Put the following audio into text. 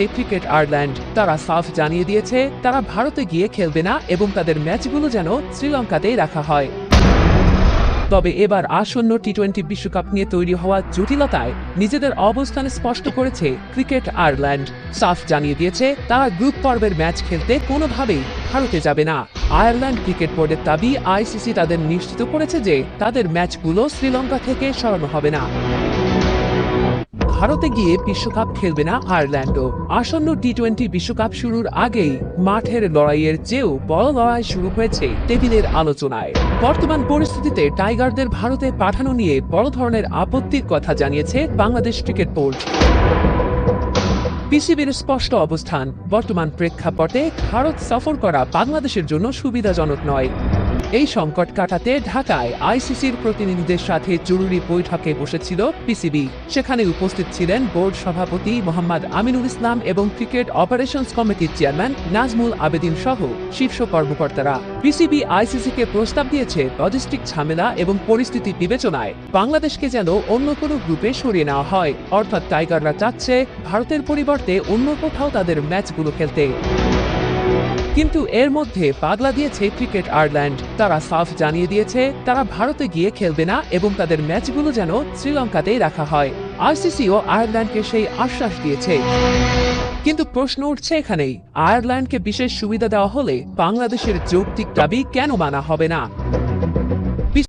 Cricket Ireland তারা সাফ জানিয়ে দিয়েছে তারা ভারতে গিয়ে খেলবে না এবং তাদের ম্যাচগুলো যেন শ্রীলঙ্কাতেই রাখা হয়। তবে এবার আসন্ন টি-20 বিশ্বকাপ নিয়ে তৈরি হওয়া জটিলতায় নিজেদের অবস্থান স্পষ্ট করেছে ক্রিকেট আয়ারল্যান্ড। সাফ জানিয়ে দিয়েছে তারা গ্রুপ পর্বের ম্যাচ খেলতে কোনোভাবেই ভারতে যাবে না। আয়ারল্যান্ড ক্রিকেট বোর্ডের দাবি, আইসিসি তাদের নিশ্চিত করেছে যে তাদের ম্যাচগুলো শ্রীলঙ্কা থেকে সরানো হবে না। ভারতে গিয়ে বিশ্বকাপ খেলবে না আয়ারল্যান্ডও। আসন্ন টি-20 বিশ্বকাপ শুরুর আগেই মাঠের লড়াইয়ের চেয়েও বড় লড়াই শুরু হয়েছে টেবিলের আলোচনায়। বর্তমান পরিস্থিতিতে টাইগারদের ভারতে পাঠানো নিয়ে বড় ধরনের আপত্তির কথা জানিয়েছে বাংলাদেশ ক্রিকেট বোর্ড। পিসিবির স্পষ্ট অবস্থান, বর্তমান প্রেক্ষাপটে ভারত সফর করা বাংলাদেশের জন্য সুবিধাজনক নয়। এই সংকট কাটাতে ঢাকায় আইসিসির প্রতিনিধিদের সাথে জরুরি বৈঠকে বসেছিল পিসিবি। সেখানে উপস্থিত ছিলেন বোর্ড সভাপতি মোহাম্মদ আমিনুল ইসলাম এবং ক্রিকেট অপারেশনস কমিটির চেয়ারম্যান নাজমুল আবেদিন সহ শীর্ষ কর্মকর্তারা। পিসিবি আইসিসিকে প্রস্তাব দিয়েছে লজিস্টিক ঝামেলা এবং পরিস্থিতি বিবেচনায় বাংলাদেশকে যেন অন্য কোনো গ্রুপে সরিয়ে নেওয়া হয়। অর্থাৎ টাইগাররা চাচ্ছে ভারতের পরিবর্তে অন্য কোথাও তাদের ম্যাচগুলো খেলতে। কিন্তু এর মধ্যে পাগলা দিয়েছে ক্রিকেট আয়ারল্যান্ড। তারা সাফ জানিয়ে দিয়েছে তারা ভারতে গিয়ে খেলবে না এবং তাদের ম্যাচগুলো যেন শ্রীলঙ্কাতেই রাখা হয়। আইসিসিও আয়ারল্যান্ডকে সেই আশ্বাস দিয়েছে। কিন্তু প্রশ্ন উঠছে এখানেই, আয়ারল্যান্ডকে বিশেষ সুবিধা দেওয়া হলে বাংলাদেশের যৌক্তিক দাবি কেন মানা হবে না?